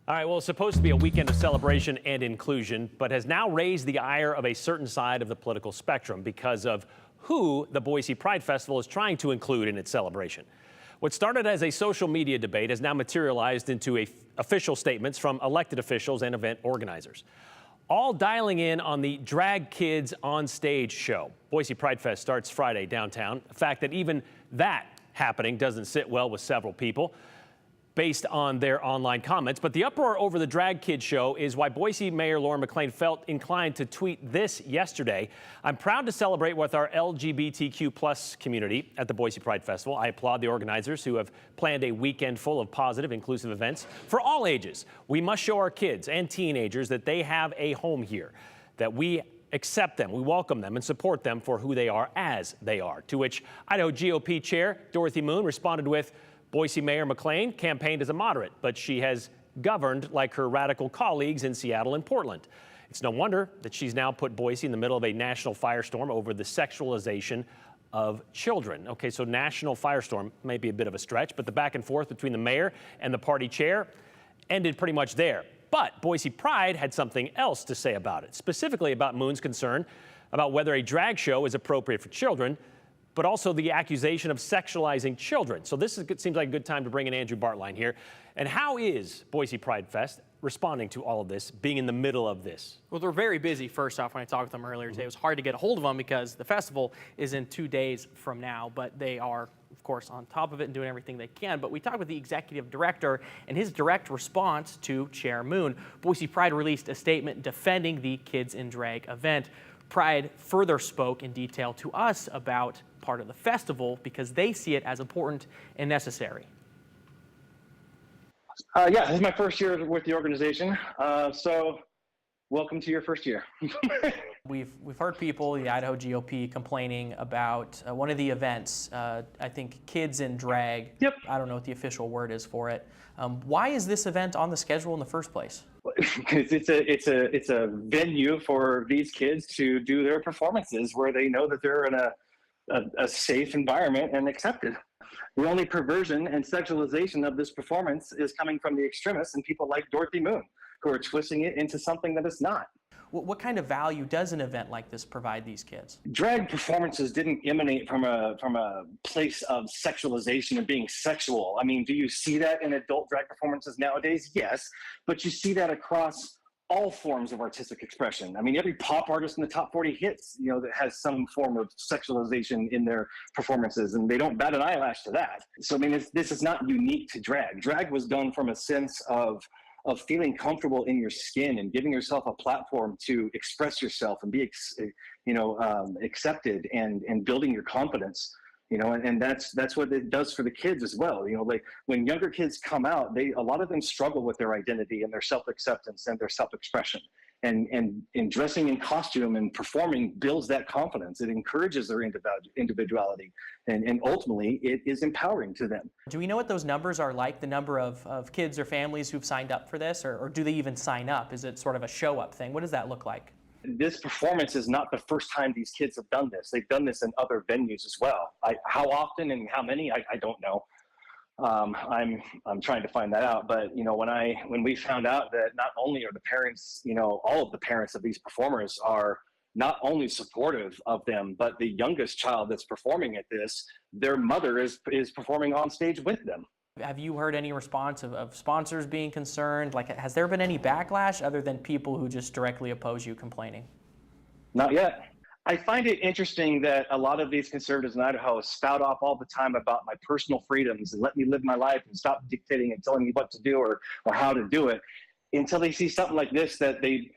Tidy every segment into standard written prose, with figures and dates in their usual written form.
All right, well, it's supposed to be a weekend of celebration and inclusion, but has now raised the ire of a certain side of the political spectrum because of who the Boise Pride Festival is trying to include in its celebration. What started as a social media debate has now materialized into official statements from elected officials and event organizers, all dialing in on the Drag Kids on Stage show. Boise Pride Fest starts Friday downtown. A fact that even that happening doesn't sit well with several people, based on their online comments. But the uproar over the Drag Kid show is why Boise Mayor Lauren McLean felt inclined to tweet this yesterday. I'm proud to celebrate with our LGBTQ plus community at the Boise Pride Festival. I applaud the organizers who have planned a weekend full of positive, inclusive events for all ages. We must show our kids and teenagers that they have a home here, that we accept them, we welcome them, and support them for who they are as they are. To which Idaho GOP Chair Dorothy Moon responded with, Boise Mayor McLean campaigned as a moderate, but she has governed like her radical colleagues in Seattle and Portland. It's no wonder that she's now put Boise in the middle of a national firestorm over the sexualization of children. Okay, so national firestorm may be a bit of a stretch, but the back and forth between the mayor and the party chair ended pretty much there. But Boise Pride had something else to say about it, specifically about Moon's concern about whether a drag show is appropriate for children, but also the accusation of sexualizing children. So seems like a good time to bring in Andrew Bartline here. And how is Boise Pride Fest responding to all of this, being in the middle of this? Well, they're very busy, first off. When I talked with them earlier today, it was hard to get a hold of them because the festival is in 2 days from now, but they are, of course, on top of it and doing everything they can. But we talked with the executive director and his direct response to Chair Moon. Boise Pride released a statement defending the Kids in Drag event. Pride further spoke in detail to us about part of the festival because they see it as important and necessary. Yeah, this is my first year with the organization, so welcome to your first year. We've heard people, the Idaho GOP, complaining about one of the events, I think Kids in Drag. Yep. I don't know what the official word is for it. Why is this event on the schedule in the first place? Because it's a venue for these kids to do their performances where they know that they're in a safe environment and accepted. The only perversion and sexualization of this performance is coming from the extremists and people like Dorothy Moon, who are twisting it into something that it's not. What kind of value does an event like this provide these kids? Drag performances didn't emanate from a place of sexualization and being sexual. I mean, do you see that in adult drag performances nowadays? Yes, but you see that across all forms of artistic expression. I mean, every pop artist in the top 40 hits, that has some form of sexualization in their performances, and they don't bat an eyelash to that. So, I mean, this is not unique to drag. Drag was done from a sense of feeling comfortable in your skin and giving yourself a platform to express yourself and be, accepted and building your confidence. And that's what it does for the kids as well. Like when younger kids come out, a lot of them struggle with their identity and their self-acceptance and their self-expression. And dressing in costume and performing builds that confidence. It encourages their individuality, and ultimately it is empowering to them. Do we know what those numbers are like, the number of kids or families who've signed up for this, or do they even sign up? Is it sort of a show-up thing? What does that look like? This performance is not the first time these kids have done this. They've done this in other venues as well. How often and how many, I don't know. I'm trying to find that out. But when we found out that not only are the parents, all of the parents of these performers are not only supportive of them, but the youngest child that's performing at this, their mother is performing on stage with them. Have you heard any response of sponsors being concerned? Like, has there been any backlash other than people who just directly oppose you complaining? Not yet. I find it interesting that a lot of these conservatives in Idaho spout off all the time about my personal freedoms and let me live my life and stop dictating and telling me what to do or how to do it, until they see something like this that they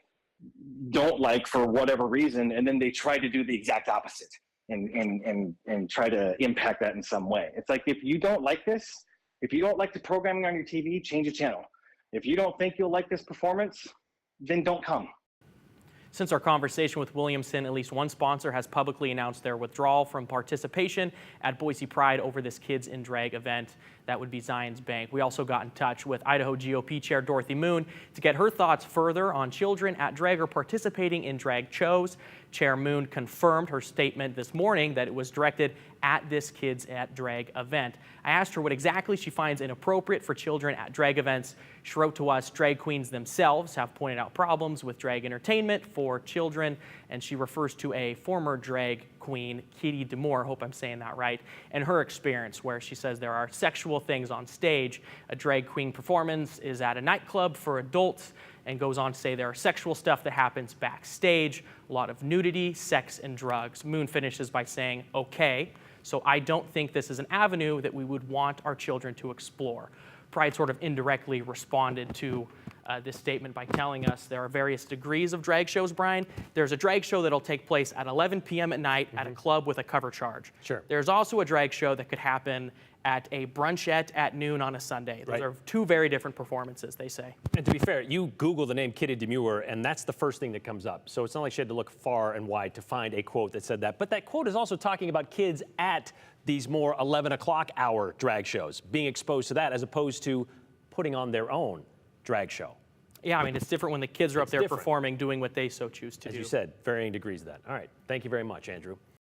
don't like for whatever reason, and then they try to do the exact opposite and try to impact that in some way. It's like, if you don't like this, if you don't like the programming on your TV, change the channel. If you don't think you'll like this performance, then don't come. Since our conversation with Williamson, at least one sponsor has publicly announced their withdrawal from participation at Boise Pride over this Kids in Drag event. That would be Zion's Bank. We also got in touch with Idaho GOP Chair Dorothy Moon to get her thoughts further on children at drag or participating in drag shows. Chair Moon confirmed her statement this morning that it was directed at this Kids at Drag event. I asked her what exactly she finds inappropriate for children at drag events. She wrote to us, drag queens themselves have pointed out problems with drag entertainment for children, and she refers to a former drag queen, Katie Demore, hope I'm saying that right, and her experience where she says there are sexual things on stage. A drag queen performance is at a nightclub for adults, and goes on to say there are sexual stuff that happens backstage, a lot of nudity, sex, and drugs. Moon finishes by saying, okay, so I don't think this is an avenue that we would want our children to explore. Pride sort of indirectly responded to this statement by telling us there are various degrees of drag shows, Brian. There's a drag show that'll take place at 11 p.m. at night at a club with a cover charge. Sure. There's also a drag show that could happen at a brunchette at noon on a Sunday. Those are two very different performances, they say. And to be fair, you Google the name Katie Demure, and that's the first thing that comes up. So it's not like she had to look far and wide to find a quote that said that. But that quote is also talking about kids at these more 11 o'clock hour drag shows, being exposed to that as opposed to putting on their own drag show. Yeah, I mean, it's different when the kids are up there performing, doing what they so choose to do. As you said, varying degrees of that. All right. Thank you very much, Andrew.